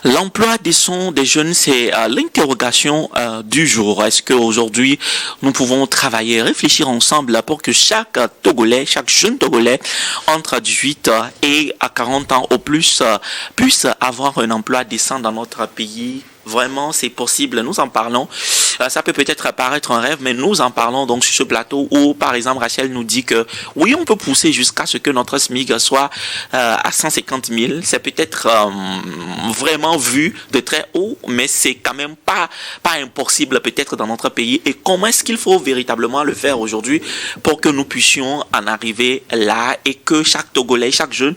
L'emploi des jeunes, c'est l'interrogation du jour. Est-ce qu'aujourd'hui, nous pouvons travailler, réfléchir ensemble pour que chaque Togolais, chaque jeune Togolais entre 18 et à 40 ans au plus puisse avoir un emploi décent dans notre pays? Vraiment, c'est possible. Nous en parlons. Ça peut peut-être paraître un rêve, mais nous en parlons donc sur ce plateau où, par exemple, Rachel nous dit que oui, on peut pousser jusqu'à ce que notre SMIC soit à 150 000. C'est peut-être vraiment vu de très haut, mais c'est quand même pas impossible peut-être dans notre pays. Et comment est-ce qu'il faut véritablement le faire aujourd'hui pour que nous puissions en arriver là et que chaque Togolais, chaque jeune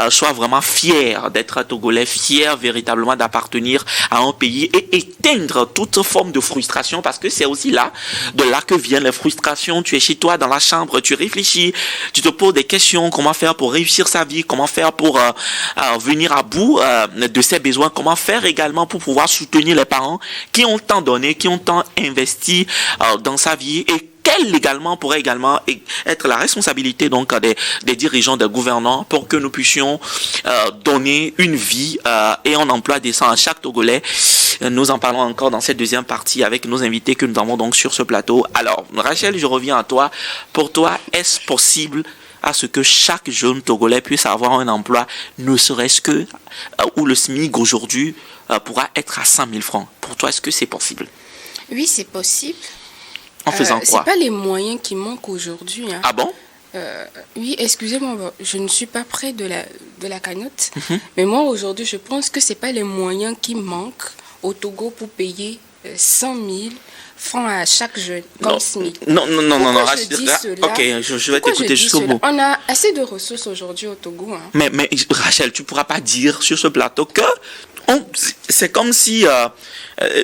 soit vraiment fier d'être Togolais, fier véritablement d'appartenir à un pays et éteindre toute forme de frustration, parce que c'est aussi de là que viennent les frustrations. Tu es chez toi dans la chambre, tu réfléchis, tu te poses des questions, comment faire pour réussir sa vie, comment faire pour venir à bout de ses besoins, comment faire également pour pouvoir soutenir les parents qui ont tant donné, qui ont tant investi dans sa vie, et quelle également pourrait également être la responsabilité donc des dirigeants, des gouvernants, pour que nous puissions donner une vie et un emploi décent à chaque Togolais. Nous en parlons encore dans cette deuxième partie avec nos invités que nous avons donc sur ce plateau. Alors, Rachel, je reviens à toi. Pour toi, est-ce possible à ce que chaque jeune Togolais puisse avoir un emploi, ne serait-ce que où le SMIC aujourd'hui pourra être à 100 000 francs? Pour toi, est-ce que c'est possible? Oui, c'est possible. En faisant quoi? C'est pas les moyens qui manquent aujourd'hui. Hein. Ah bon? Oui, excusez-moi, je ne suis pas près de la cagnotte. Mais moi, aujourd'hui, je pense que c'est pas les moyens qui manquent au Togo pour payer 100 000 francs à chaque jeune, comme SMIC. Non. Ok, je vais t'écouter jusqu'au bout. On a assez de ressources aujourd'hui au Togo. Hein. Mais Rachel, tu ne pourras pas dire sur ce plateau que c'est comme si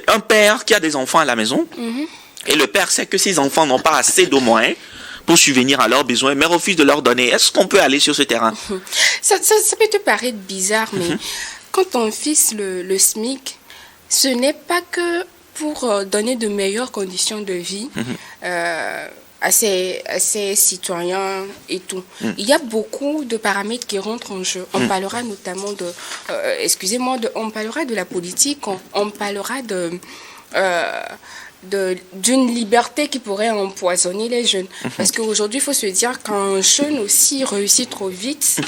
un père qui a des enfants à la maison, et le père sait que ses enfants n'ont pas assez de moyens pour subvenir à leurs besoins, mais refuse de leur donner. Est-ce qu'on peut aller sur ce terrain? Ça peut te paraître bizarre, mais quand on fixe le SMIC, ce n'est pas que pour donner de meilleures conditions de vie à ces citoyens et tout. Il y a beaucoup de paramètres qui rentrent en jeu. On parlera notamment on parlera de la politique, on parlera d'une liberté qui pourrait empoisonner les jeunes. Parce qu'aujourd'hui, il faut se dire qu'un jeune aussi réussit trop vite,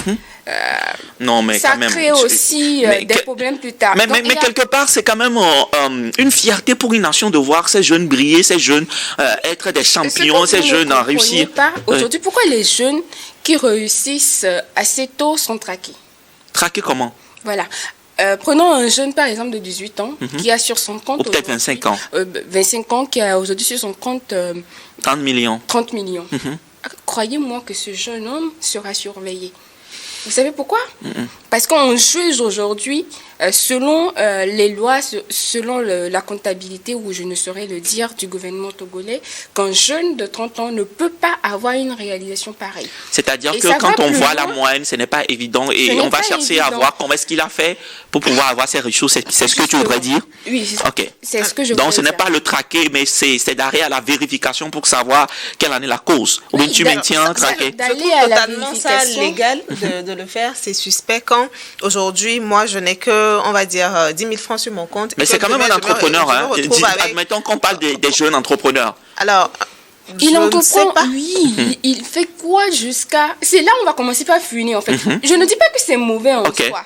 ça crée aussi des problèmes plus tard. Mais quelque part, c'est quand même une fierté pour une nation de voir ces jeunes briller, ces jeunes être des champions, ces jeunes réussir. Aujourd'hui, pourquoi les jeunes qui réussissent assez tôt sont traqués? Traqués comment? Voilà. Prenons un jeune, par exemple, de 18 ans, qui a sur son compte... Ou peut-être 25 ans. 25 ans, qui a aujourd'hui sur son compte... 30 millions. 30 millions. Croyez-moi que ce jeune homme sera surveillé. Vous savez pourquoi? Parce qu'on juge aujourd'hui, selon les lois, selon la comptabilité, ou je ne saurais le dire, du gouvernement togolais, qu'un jeune de 30 ans ne peut pas avoir une réalisation pareille. C'est-à-dire que quand on voit la moyenne, ce n'est pas évident, et on va chercher à voir comment est-ce qu'il a fait pour pouvoir avoir ces ressources. C'est ce que tu voudrais dire? Oui, c'est ce que je voudrais dire. Donc ce n'est pas le traquer, mais c'est d'aller à la vérification pour savoir quelle en est la cause. Ou bien tu maintiens traquer? Je trouve totalement ça légal de le faire. C'est suspect quand aujourd'hui, moi, je n'ai que, on va dire, 10 000 francs sur mon compte. Mais c'est quand même un entrepreneur. Admettons qu'on parle des jeunes entrepreneurs. Alors, il entreprend, oui, il fait quoi jusqu'à... C'est là où on va commencer par finir, en fait. Je ne dis pas que c'est mauvais en soi.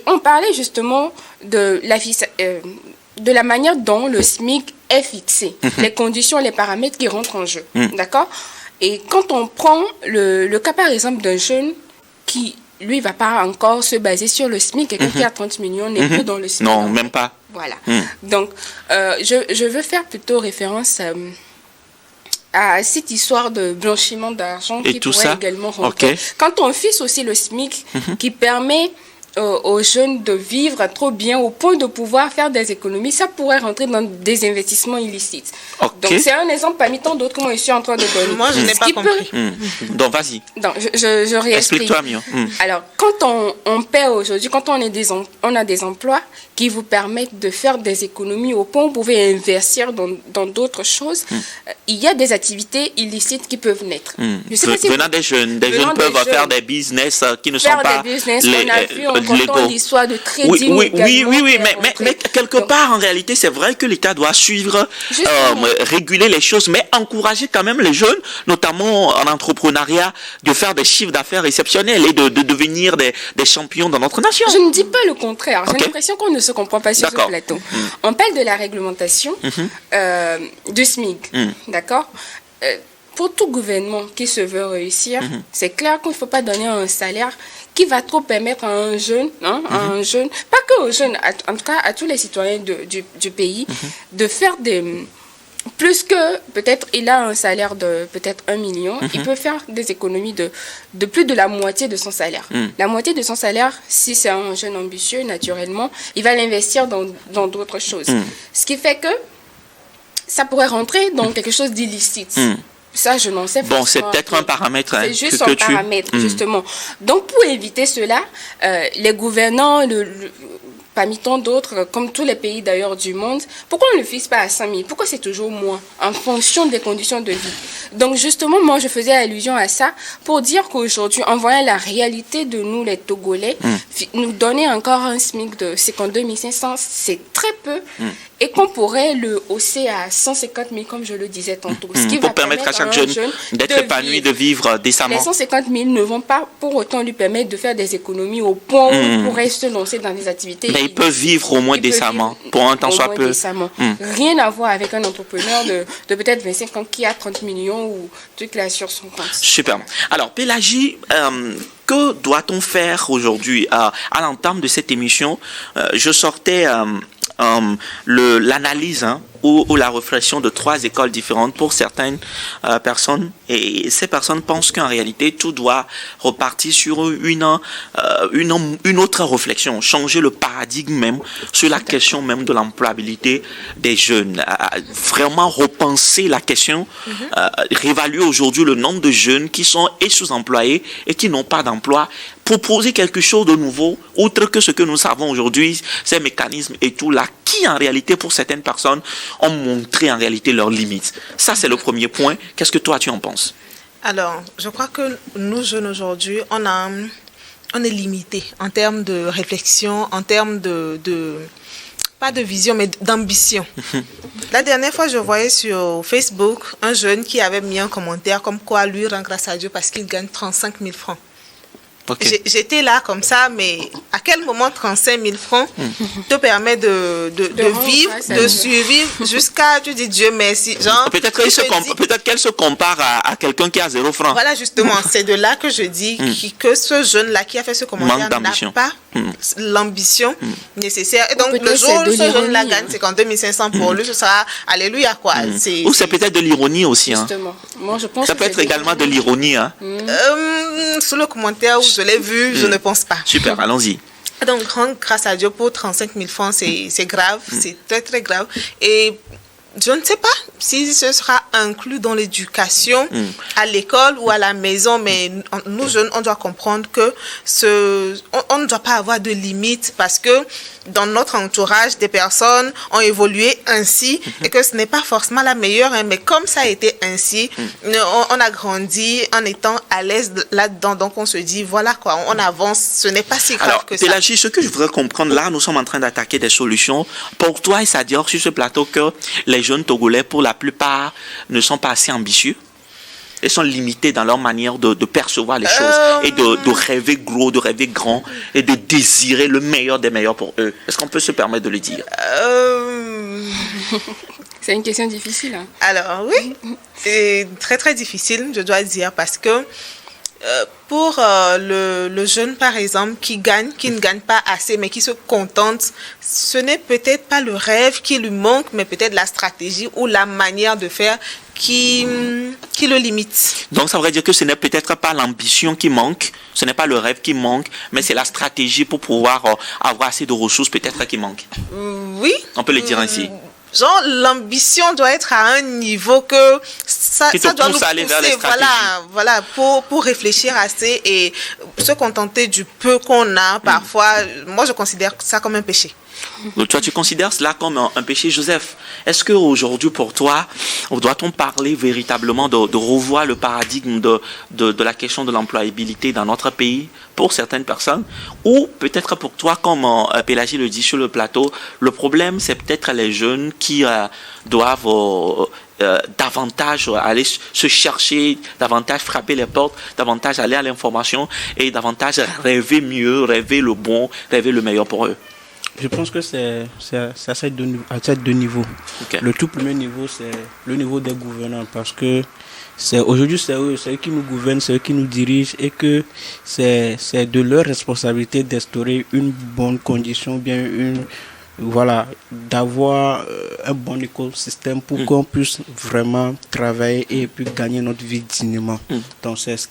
On parlait justement de la manière dont le SMIC est fixé, les conditions, les paramètres qui rentrent en jeu. D'accord? Et quand on prend le cas, par exemple, d'un jeune qui, lui, ne va pas encore se baser sur le SMIC, quelqu'un qui a 30 millions n'est plus dans le SMIC. Non, même pas. Voilà. Donc, je veux faire plutôt référence à cette histoire de blanchiment d'argent qui pourrait également rentrer. Quand on fixe aussi le SMIC qui permet aux jeunes de vivre trop bien au point de pouvoir faire des économies, ça pourrait rentrer dans des investissements illicites. Donc, c'est un exemple parmi tant d'autres que moi, je suis en train de donner. Moi, je n'ai pas compris. Donc, vas-y. Donc, je réexplique. Explique-toi mieux. Alors, quand on paie aujourd'hui, quand on a des emplois qui vous permettent de faire des économies au point où vous pouvez investir dans d'autres choses, il y a des activités illicites qui peuvent naître. Venant des jeunes peuvent faire des business qui ne sont pas important l'histoire de crédit. Oui, mais quelque part, en réalité, c'est vrai que l'État doit suivre, réguler les choses, mais encourager quand même les jeunes, notamment en entrepreneuriat, de faire des chiffres d'affaires exceptionnels et de devenir des champions dans notre nation. Je ne dis pas le contraire. J'ai l'impression qu'on ne se comprend pas sur ce plateau. On parle de la réglementation du SMIC. D'accord? Pour tout gouvernement qui se veut réussir, c'est clair qu'il ne faut pas donner un salaire qui va trop permettre à un jeune, pas que aux jeunes, en tout cas à tous les citoyens du pays, de faire des... Plus que peut-être il a un salaire de peut-être 1 million, il peut faire des économies de plus de la moitié de son salaire. La moitié de son salaire, si c'est un jeune ambitieux, naturellement, il va l'investir dans d'autres choses. Ce qui fait que ça pourrait rentrer dans quelque chose d'illicite. Ça, je n'en sais pas. Bon, c'est peut-être un paramètre. C'est juste un paramètre, justement. Donc, pour éviter cela, les gouvernants, parmi tant d'autres, comme tous les pays d'ailleurs du monde, pourquoi on ne le fixe pas à 5 000? Pourquoi c'est toujours moins, en fonction des conditions de vie? Donc justement, moi je faisais allusion à ça pour dire qu'aujourd'hui, en voyant la réalité de nous les Togolais, nous donner encore un SMIC de 52 500, c'est très peu. Et qu'on pourrait le hausser à 150 000, comme je le disais tantôt. Ce qui pour va permettre à chaque jeune d'être épanoui, de vivre décemment. Les 150 000 ne vont pas pour autant lui permettre de faire des économies au point où il pourrait se lancer dans des activités. Mais il peut vivre au moins décemment, pour un temps soit peu. Rien à voir avec un entrepreneur de peut-être 25 ans qui a 30 millions ou truc là sur son compte. Super. Alors, Pélagie, que doit-on faire aujourd'hui à l'entame de cette émission? Je sortais... l'analyse ou la réflexion de 3 écoles différentes pour certaines personnes, et ces personnes pensent qu'en réalité tout doit repartir sur une autre réflexion, changer le paradigme même sur la question même de l'employabilité des jeunes, vraiment repenser la question, réévaluer aujourd'hui le nombre de jeunes qui sont sous-employés et qui n'ont pas d'emploi, proposer quelque chose de nouveau, outre que ce que nous savons aujourd'hui, ces mécanismes et tout là, qui en réalité pour certaines personnes ont montré en réalité leurs limites. Ça, c'est le premier point. Qu'est-ce que toi, tu en penses? Alors, je crois que nous, jeunes aujourd'hui, on est limités en termes de réflexion, en termes pas de vision, mais d'ambition. La dernière fois, je voyais sur Facebook un jeune qui avait mis un commentaire comme quoi lui rend grâce à Dieu parce qu'il gagne 35 000 francs. Okay. J'étais là comme ça, mais à quel moment 35 000 francs te permet de vivre, de survivre jusqu'à, tu dis Dieu merci. Peut-être qu'elle se compare à quelqu'un qui a 0 francs. Voilà, justement, c'est de là que je dis que ce jeune-là qui a fait ce commentaire n'a pas l'ambition nécessaire. Et donc, le jour où ce jeune-là gagne 52 500 pour lui, ce sera alléluia, quoi. Ou c'est peut-être de l'ironie aussi. Justement. Moi, je pense ça peut être également de l'ironie. Sous le commentaire où je l'ai vu, je ne pense pas. Super, allons-y. Donc, rendre grâce à Dieu pour 35 000 francs, c'est grave, c'est très, très grave. Et je ne sais pas si ce sera inclus dans l'éducation, à l'école ou à la maison, mais nous, jeunes, on doit comprendre que on ne doit pas avoir de limites parce que dans notre entourage, des personnes ont évolué ainsi et que ce n'est pas forcément la meilleure, mais comme ça a été ainsi, on a grandi en étant à l'aise là-dedans. Donc, on se dit, voilà quoi, on avance, ce n'est pas si grave que ça. Pélagie, ce que je voudrais comprendre, là, nous sommes en train d'attaquer des solutions. Pour toi, c'est-à-dire sur ce plateau que les jeunes Togolais, pour la plupart, ne sont pas assez ambitieux. Ils sont limités dans leur manière de percevoir les choses et de rêver gros, de rêver grand et de désirer le meilleur des meilleurs pour eux. Est-ce qu'on peut se permettre de le dire? C'est une question difficile. Hein. Alors oui, c'est très très difficile, je dois dire, parce que pour le jeune, par exemple, qui ne gagne pas assez, mais qui se contente, ce n'est peut-être pas le rêve qui lui manque, mais peut-être la stratégie ou la manière de faire qui le limite. Donc, ça voudrait dire que ce n'est peut-être pas l'ambition qui manque, ce n'est pas le rêve qui manque, mais c'est la stratégie pour pouvoir avoir assez de ressources peut-être qui manque. Oui. On peut le dire ainsi. Genre, l'ambition doit être à un niveau que ça doit nous aller vers les stratégies. Voilà, pour réfléchir assez et se contenter du peu qu'on a. Parfois, moi, je considère ça comme un péché. Donc, toi, tu considères cela comme un péché, Joseph? Est-ce qu'aujourd'hui, pour toi, doit-on parler véritablement de revoir le paradigme de la question de l'employabilité dans notre pays pour certaines personnes, ou peut-être pour toi, comme Pélagie le dit sur le plateau, le problème, c'est peut-être les jeunes qui doivent davantage aller se chercher, davantage frapper les portes, davantage aller à l'information et davantage rêver mieux, rêver le bon, rêver le meilleur pour eux. Je pense que c'est à ces deux niveaux. Okay. Le tout premier niveau, c'est le niveau des gouvernants, parce que aujourd'hui, c'est eux qui nous gouvernent, c'est eux qui nous dirigent, et que c'est de leur responsabilité d'instaurer une bonne condition, bien d'avoir un bon écosystème pour qu'on puisse vraiment travailler et puis gagner notre vie dignement. Donc c'est ce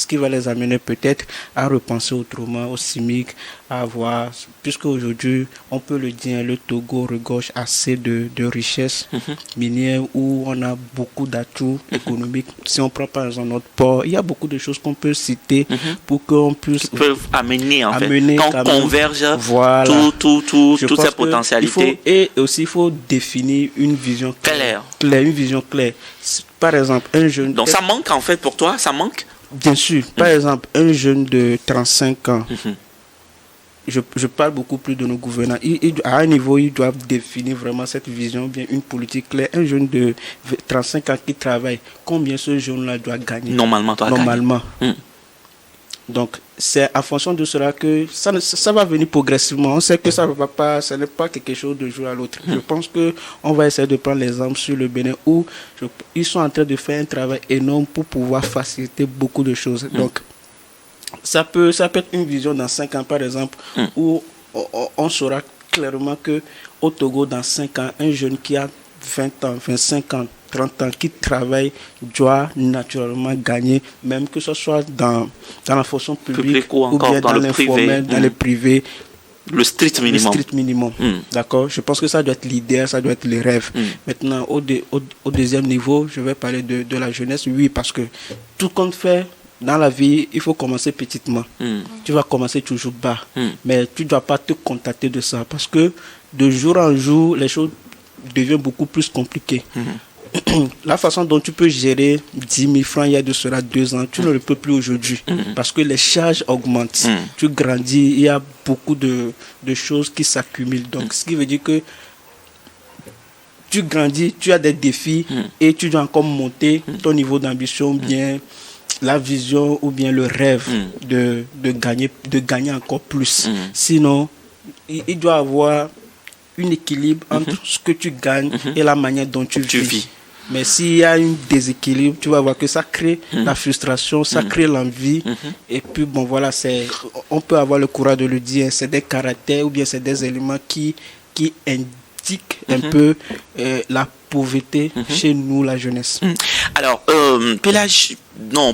qui va les amener peut-être à repenser autrement au CIMIC, à avoir, puisque aujourd'hui on peut le dire, le Togo regorge assez de richesses minières, où on a beaucoup d'atouts économiques. Si on prend par exemple notre port, il y a beaucoup de choses qu'on peut citer pour qu'on puisse amener qu'on converge toutes ces potentialités. Il faut définir une vision claire. Une vision claire. Par exemple, un jeune... Donc ça manque en fait pour toi, ça manque? Bien sûr. Par exemple, un jeune de 35 ans, je parle beaucoup plus de nos gouvernants. À un niveau, ils doivent définir vraiment cette vision, bien une politique claire. Un jeune de 35 ans qui travaille, combien ce jeune-là doit gagner? Normalement. Donc, c'est en fonction de cela que ça va venir progressivement. On sait que ça n'est pas quelque chose de jour à l'autre. Je pense qu'on va essayer de prendre l'exemple sur le Bénin, où ils sont en train de faire un travail énorme pour pouvoir faciliter beaucoup de choses. Donc, ça peut être une vision dans 5 ans, par exemple, où on saura clairement qu'au Togo, dans 5 ans, un jeune qui a 20 ans, 25 ans, 30 ans, qui travaille, doit naturellement gagner, même que ce soit dans la fonction publique ou bien dans l'informel, dans le privé. Le strict minimum. D'accord. Je pense que ça doit être l'idéal, ça doit être le rêve. Maintenant, au deuxième niveau, je vais parler de la jeunesse. Oui, parce que tout compte fait, dans la vie, il faut commencer petitement. Tu vas commencer toujours bas. Mais tu ne dois pas te contenter de ça, parce que de jour en jour, les choses deviennent beaucoup plus compliquées. La façon dont tu peux gérer 10 000 francs il y a de cela 2 ans, tu ne le peux plus aujourd'hui, parce que les charges augmentent. Tu grandis, il y a beaucoup de choses qui s'accumulent. Donc, ce qui veut dire que tu grandis, tu as des défis et tu dois encore monter ton niveau d'ambition, bien la vision ou bien le rêve de gagner encore plus. Sinon, il doit y avoir un équilibre entre ce que tu gagnes et la manière dont tu vis. Mais s'il y a un déséquilibre, tu vas voir que ça crée la frustration, ça crée l'envie. Et puis, bon, voilà, on peut avoir le courage de le dire, c'est des caractères ou bien c'est des éléments qui indiquent un peu la pauvreté chez nous, la jeunesse. Alors,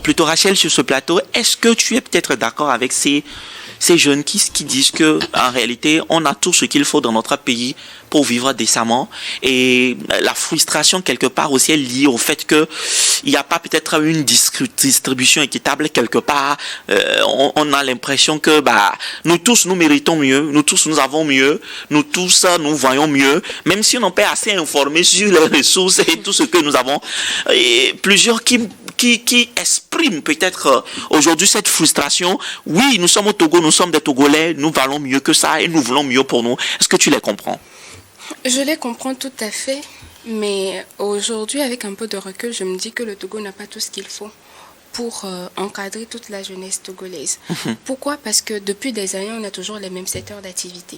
plutôt Rachel, sur ce plateau, est-ce que tu es peut-être d'accord avec ces jeunes qui disent que en réalité, on a tout ce qu'il faut dans notre pays pour vivre décemment, et la frustration quelque part aussi est liée au fait que il n'y a pas peut-être une distribution équitable quelque part. On a l'impression que nous tous nous méritons mieux, nous tous nous avons mieux, nous tous nous voyons mieux, même si on n'est pas assez informé sur les ressources et tout ce que nous avons. Et plusieurs qui expriment peut-être aujourd'hui cette frustration. Oui, nous sommes au Togo, nous sommes des Togolais, nous valons mieux que ça et nous voulons mieux pour nous. Est-ce que tu les comprends? Je les comprends tout à fait, mais aujourd'hui, avec un peu de recul, je me dis que le Togo n'a pas tout ce qu'il faut pour encadrer toute la jeunesse togolaise. Pourquoi? Parce que depuis des années, on a toujours les mêmes secteurs d'activité.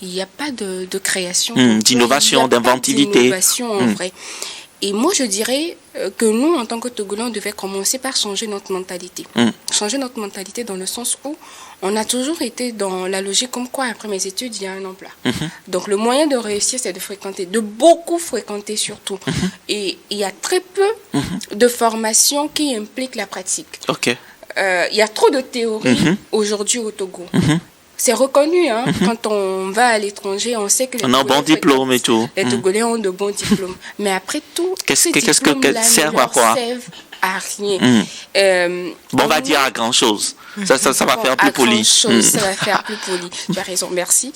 Il n'y a pas de création. D'innovation, d'inventivité. D'innovation en vrai. Et moi, je dirais que nous, en tant que Togolais, on devait commencer par changer notre mentalité. Changer notre mentalité dans le sens où on a toujours été dans la logique comme quoi, après mes études, il y a un emploi. Donc, le moyen de réussir, c'est de fréquenter, de beaucoup fréquenter surtout. Et il y a très peu de formations qui impliquent la pratique. Il y a trop de théories aujourd'hui au Togo. C'est reconnu, hein. Quand on va à l'étranger, on sait que les on a un bon diplôme et tout. Les Togolais ont de bons diplômes. Mais après tout, qu'est-ce que sert à quoi? À rien. On va dire à grand chose. Ça va faire plus poli. Ça va faire plus poli. Tu as raison, merci.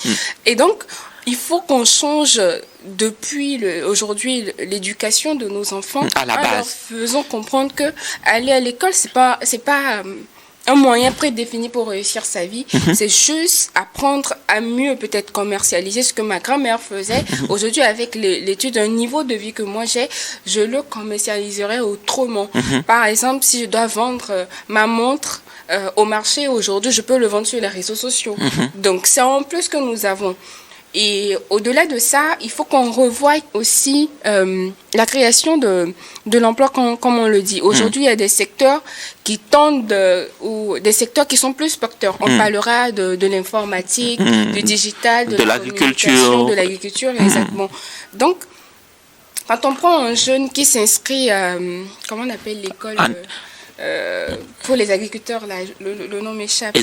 Et donc, il faut qu'on change depuis aujourd'hui l'éducation de nos enfants à la base. En leur faisant comprendre que aller à l'école, c'est pas un moyen prédéfini pour réussir sa vie. C'est juste apprendre à mieux peut-être commercialiser ce que ma grand-mère faisait. Aujourd'hui, avec l'étude d'un niveau de vie que moi j'ai, je le commercialiserai autrement. Par exemple, si je dois vendre ma montre au marché aujourd'hui, je peux le vendre sur les réseaux sociaux. Donc, c'est en plus que nous avons. Et au-delà de ça, il faut qu'on revoie aussi la création de l'emploi, comme on le dit. Aujourd'hui, il y a des secteurs qui tendent, ou des secteurs qui sont plus porteurs. On parlera de l'informatique, du digital, de l'agriculture. De l'agriculture, exactement. Donc, quand on prend un jeune qui s'inscrit, comment on appelle l'école pour les agriculteurs, là, le nom m'échappe.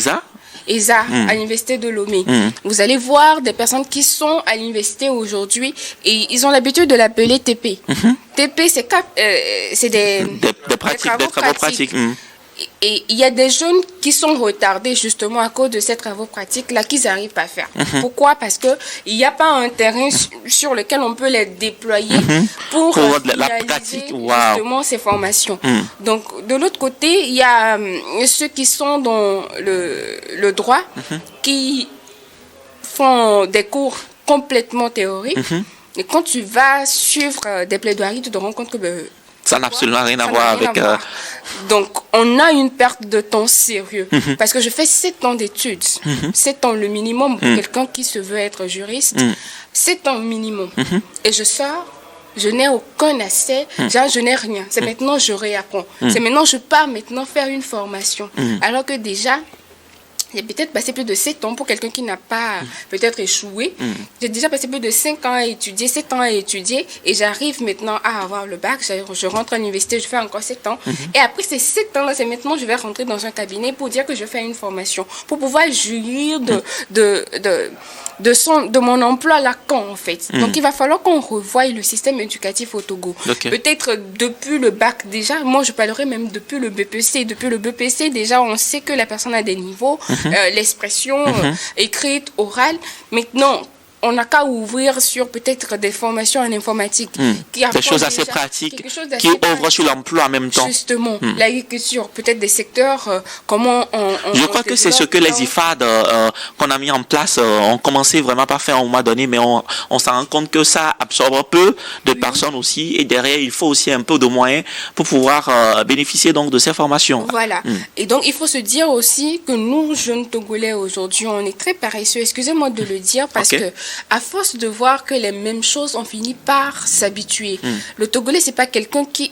ESA, à l'université de Lomé. Vous allez voir des personnes qui sont à l'université aujourd'hui et ils ont l'habitude de l'appeler TP. TP, c'est des travaux pratiques. Et il y a des jeunes qui sont retardés justement à cause de ces travaux pratiques-là qu'ils n'arrivent pas à faire. Pourquoi? Parce qu'il n'y a pas un terrain sur lequel on peut les déployer pour la pratique. Justement ces formations. Donc, de l'autre côté, il y a ceux qui sont dans le droit, qui font des cours complètement théoriques. Et quand tu vas suivre des plaidoiries, tu te rends compte que... ça n'a absolument rien à voir avec... Donc, on a une perte de temps sérieux. Parce que je fais 7 ans d'études. 7 ans le minimum pour quelqu'un qui se veut être juriste. 7 ans minimum. Et je sors, je n'ai aucun accès. Je n'ai rien. C'est maintenant je réapprends. C'est maintenant je pars maintenant faire une formation. Alors que déjà... j'ai peut-être passé plus de 7 ans pour quelqu'un qui n'a pas peut-être échoué. J'ai déjà passé plus de 5 ans à étudier, 7 ans à étudier, et j'arrive maintenant à avoir le bac. Je rentre à l'université, je fais encore 7 ans. Et après ces 7 ans-là, c'est maintenant que je vais rentrer dans un cabinet pour dire que je fais une formation, pour pouvoir jouir de mon emploi Lacan, en fait. Donc, il va falloir qu'on revoie le système éducatif au Togo. Peut-être depuis le bac, déjà, moi, je parlerai même depuis le BPC. Depuis le BPC, déjà, on sait que la personne a des niveaux, l'expression écrite, orale. Maintenant, on n'a qu'à ouvrir sur peut-être des formations en informatique. Des choses assez pratiques qui ouvrent sur l'emploi en même temps. Justement, l'agriculture, peut-être des secteurs, comment je crois que c'est ce que les IFAD qu'on a mis en place ont commencé vraiment par faire à un moment donné, mais on s'en rend compte que ça absorbe peu de personnes aussi, et derrière, il faut aussi un peu de moyens pour pouvoir bénéficier donc de ces formations. Voilà. Et donc, il faut se dire aussi que nous, jeunes Togolais, aujourd'hui, on est très paresseux. Excusez-moi de le dire, parce que à force de voir que les mêmes choses, on finit par s'habituer. Le Togolais, c'est pas quelqu'un qui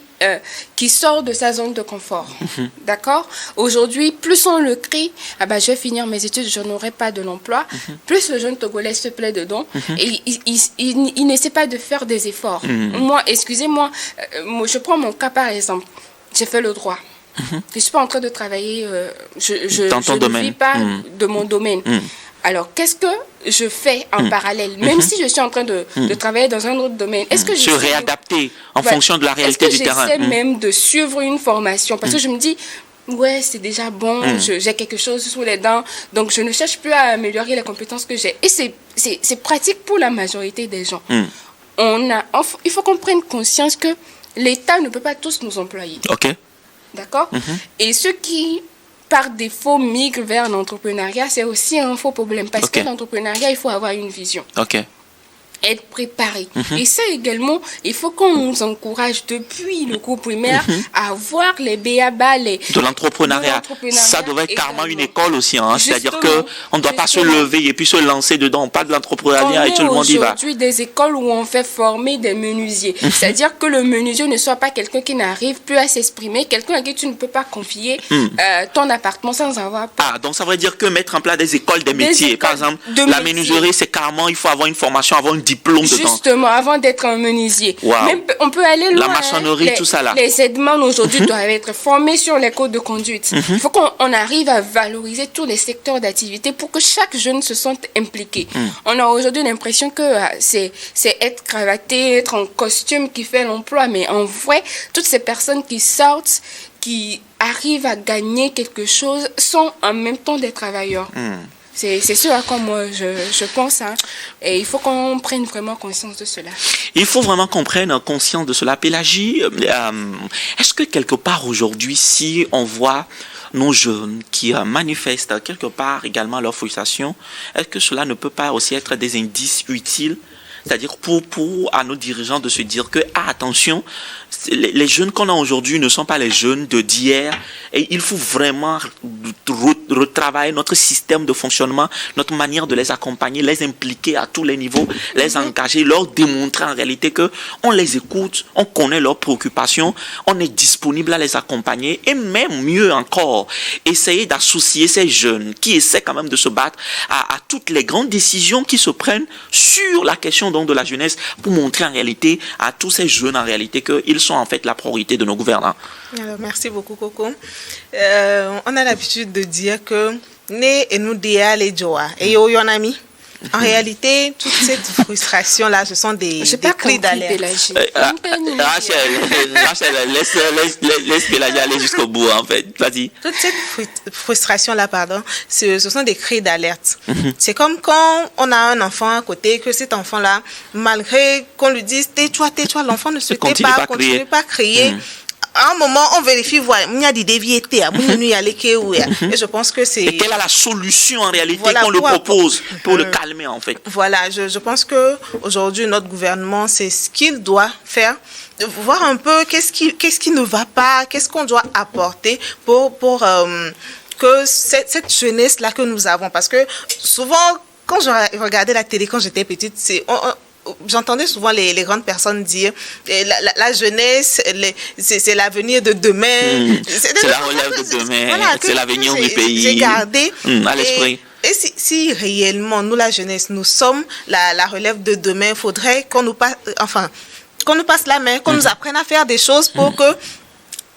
sort de sa zone de confort. D'accord? Aujourd'hui, plus on le crie, je vais finir mes études, je n'aurai pas de l'emploi, plus le jeune Togolais se plaît dedans, et il n'essaie pas de faire des efforts. Moi, excusez-moi, je prends mon cas par exemple. J'ai fait le droit. Je ne suis pas en train de travailler, je ne vis pas de mon domaine. Alors, qu'est-ce que je fais en parallèle, même si je suis en train de travailler dans un autre domaine? Est-ce que je se réadapter en fonction de la réalité du terrain? J'essaie même de suivre une formation, parce que je me dis, ouais, c'est déjà bon, j'ai quelque chose sous les dents, donc je ne cherche plus à améliorer les compétences que j'ai. Et c'est pratique pour la majorité des gens. Il faut qu'on prenne conscience que l'État ne peut pas tous nous employer. D'accord? Et ceux qui... par défaut, migrent vers l'entrepreneuriat, c'est aussi un faux problème. Parce que l'entrepreneuriat, il faut avoir une vision. Être préparé. Et ça également, il faut qu'on nous encourage depuis le cours primaire à voir les BABA, de l'entrepreneuriat. Ça devrait être carrément une école aussi. C'est-à-dire qu'on ne doit pas se lever et puis se lancer dedans. Pas de l'entrepreneuriat et tout le monde y va. Aujourd'hui, des écoles où on fait former des menuisiers. C'est-à-dire que le menuisier ne soit pas quelqu'un qui n'arrive plus à s'exprimer, quelqu'un à qui tu ne peux pas confier ton appartement sans avoir peur. Donc ça veut dire que mettre en place des écoles, des métiers. Par exemple, la menuiserie, c'est carrément, il faut avoir une formation, avoir une diplôme dedans. Justement, avant d'être un menuisier. Même, on peut aller loin. La maçonnerie, tout ça là. Les aidements aujourd'hui doivent être formés sur les codes de conduite. Il faut qu'on arrive à valoriser tous les secteurs d'activité pour que chaque jeune se sente impliqué. On a aujourd'hui l'impression que c'est être cravaté, être en costume qui fait l'emploi, mais en vrai, toutes ces personnes qui sortent, qui arrivent à gagner quelque chose, sont en même temps des travailleurs. C'est ce à quoi moi je pense. Et il faut qu'on prenne vraiment conscience de cela. Il faut vraiment qu'on prenne conscience de cela. Pélagie, est-ce que quelque part aujourd'hui, si on voit nos jeunes qui manifestent quelque part également leur frustration, est-ce que cela ne peut pas aussi être des indices utiles, c'est-à-dire pour à nos dirigeants de se dire que, attention, les jeunes qu'on a aujourd'hui ne sont pas les jeunes d'hier, et il faut vraiment retravailler notre système de fonctionnement, notre manière de les accompagner, les impliquer à tous les niveaux, les engager, leur démontrer en réalité que on les écoute, on connaît leurs préoccupations, on est disponible à les accompagner, et même mieux encore, essayer d'associer ces jeunes qui essaient quand même de se battre à toutes les grandes décisions qui se prennent sur la question donc de la jeunesse, pour montrer en réalité à tous ces jeunes en réalité qu'ils sont en fait la priorité de nos gouvernants. Alors, merci beaucoup, Coco. On a l'habitude de dire que né et nous dia les joa et yo yon ami. En réalité, toute cette frustration-là, ce sont des cris d'alerte. Rachel, laisse Pélagie aller jusqu'au bout, en fait. Vas-y. Toute cette frustration-là, ce sont des cris d'alerte. C'est comme quand on a un enfant à côté, que cet enfant-là, malgré qu'on lui dise « tais-toi », l'enfant ne se tait pas, continue pas à crier. À un moment, on vérifie, voilà, il y a des déviétés, et je pense que c'est... Et quelle est la solution en réalité qu'on le propose pour le calmer en fait? Voilà, je pense qu'aujourd'hui, notre gouvernement, c'est ce qu'il doit faire, de voir un peu qu'est-ce qui ne va pas, qu'est-ce qu'on doit apporter pour que cette jeunesse-là que nous avons, parce que souvent, quand je regardais la télé quand j'étais petite, j'entendais souvent les grandes personnes dire la jeunesse, c'est l'avenir de demain. C'est la relève de demain, voilà, c'est l'avenir du pays. J'ai gardé à l'esprit. Et si réellement, nous, la jeunesse, nous sommes la relève de demain, il faudrait qu'on nous passe la main, qu'on nous apprenne à faire des choses pour que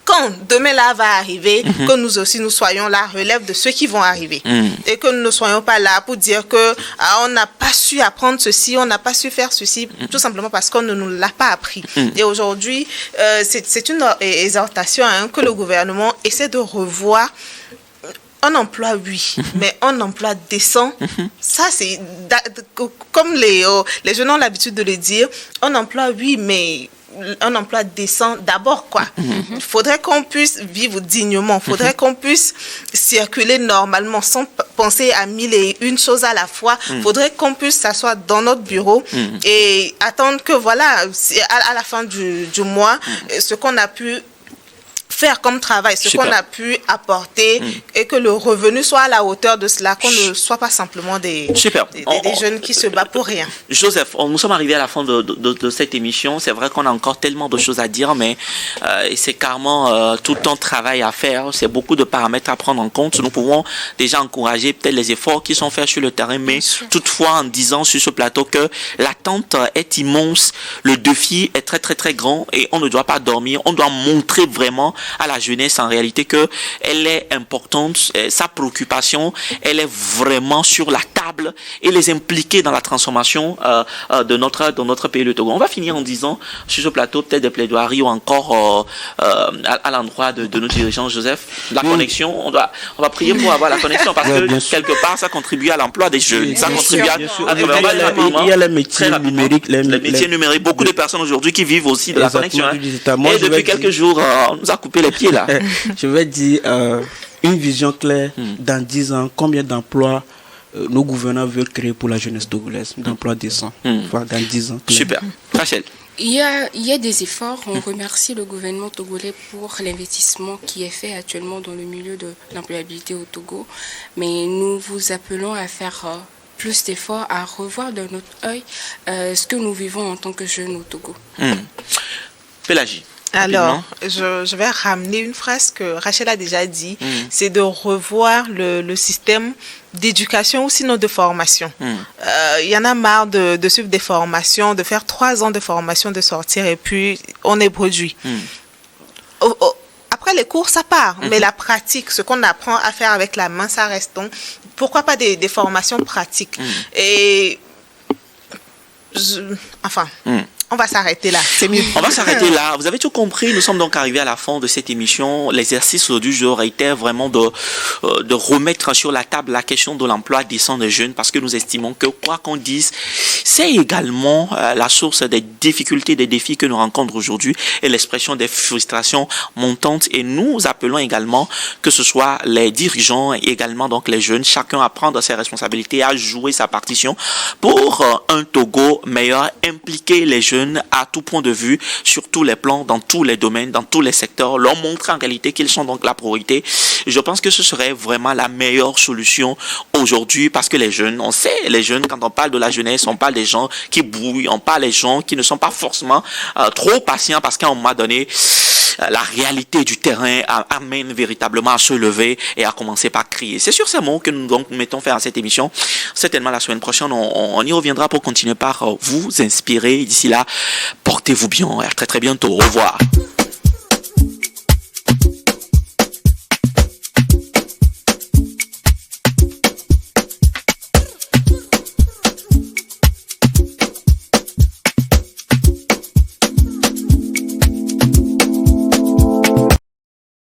quand demain là va arriver, que nous aussi nous soyons la relève de ceux qui vont arriver. Et que nous ne soyons pas là pour dire que on n'a pas su apprendre ceci, on n'a pas su faire ceci, tout simplement parce qu'on ne nous l'a pas appris. Et aujourd'hui, c'est une exhortation que le gouvernement essaie de revoir. Un emploi, oui, mais un emploi décent, ça c'est, comme les jeunes ont l'habitude de le dire, un emploi, oui, mais un emploi décent d'abord, quoi. Il faudrait qu'on puisse vivre dignement, il faudrait qu'on puisse circuler normalement sans penser à 1001 choses à la fois. Il faudrait qu'on puisse s'asseoir dans notre bureau et attendre que, voilà, à la fin du mois, ce qu'on a pu faire comme travail, ce qu'on a pu apporter et que le revenu soit à la hauteur de cela, qu'on ne soit pas simplement des jeunes qui se battent pour rien. Joseph, nous sommes arrivés à la fin de cette émission. C'est vrai qu'on a encore tellement de choses à dire, mais c'est carrément tout un travail à faire. C'est beaucoup de paramètres à prendre en compte. Nous pouvons déjà encourager peut-être les efforts qui sont faits sur le terrain, mais toutefois en disant sur ce plateau que l'attente est immense, le défi est très très très grand et on ne doit pas dormir. On doit montrer vraiment à la jeunesse en réalité que elle est importante, sa préoccupation, elle est vraiment sur la table et les impliquer dans la transformation de notre pays, le Togo. On va finir en disant sur ce plateau peut-être des plaidoiries ou encore à l'endroit de nos dirigeants. Joseph, la connexion, on va prier pour avoir la connexion parce que quelque part ça contribue à l'emploi des jeunes, ça contribue à il y a les métiers numériques, les métiers numériques, beaucoup de personnes aujourd'hui qui vivent aussi de la connexion. Et depuis quelques jours, on nous a coupé les pieds là. Je vais dire une vision claire dans 10 ans, combien d'emplois nos gouvernants veulent créer pour la jeunesse togolaise, d'emplois décents, dans 10 ans. Clair. Super. Rachel. Il y a des efforts. On remercie le gouvernement togolais pour l'investissement qui est fait actuellement dans le milieu de l'employabilité au Togo. Mais nous vous appelons à faire plus d'efforts, à revoir de notre œil ce que nous vivons en tant que jeunes au Togo. Pélagie. Alors, je vais ramener une phrase que Rachel a déjà dit, c'est de revoir le système d'éducation ou sinon de formation. Il y en a marre de suivre des formations, de faire 3 ans de formation, de sortir et puis on est produit. Après les cours, ça part, mais la pratique, ce qu'on apprend à faire avec la main, ça reste. Donc, pourquoi pas des formations pratiques? Et On va s'arrêter là, c'est mieux. On va s'arrêter là. Vous avez tout compris. Nous sommes donc arrivés à la fin de cette émission. L'exercice du jour était vraiment de remettre sur la table la question de l'emploi décent des jeunes, parce que nous estimons que, quoi qu'on dise, c'est également la source des difficultés, des défis que nous rencontrons aujourd'hui et l'expression des frustrations montantes. Et nous appelons également que ce soit les dirigeants et également donc les jeunes, chacun à prendre ses responsabilités, à jouer sa partition pour un Togo meilleur, impliquer les jeunes à tout point de vue, sur tous les plans, dans tous les domaines, dans tous les secteurs, leur montrer en réalité qu'ils sont donc la priorité. Je pense que ce serait vraiment la meilleure solution aujourd'hui, parce que les jeunes, on sait, les jeunes, quand on parle de la jeunesse, on parle des gens qui brouillent, on parle des gens qui ne sont pas forcément trop patients, parce qu'à un moment donné, la réalité du terrain amène véritablement à se lever et à commencer par crier. C'est sur ces mots que nous donc mettons fin à cette émission. Certainement la semaine prochaine, on y reviendra pour continuer par vous inspirer. D'ici là, portez-vous bien et à très très bientôt. Au revoir.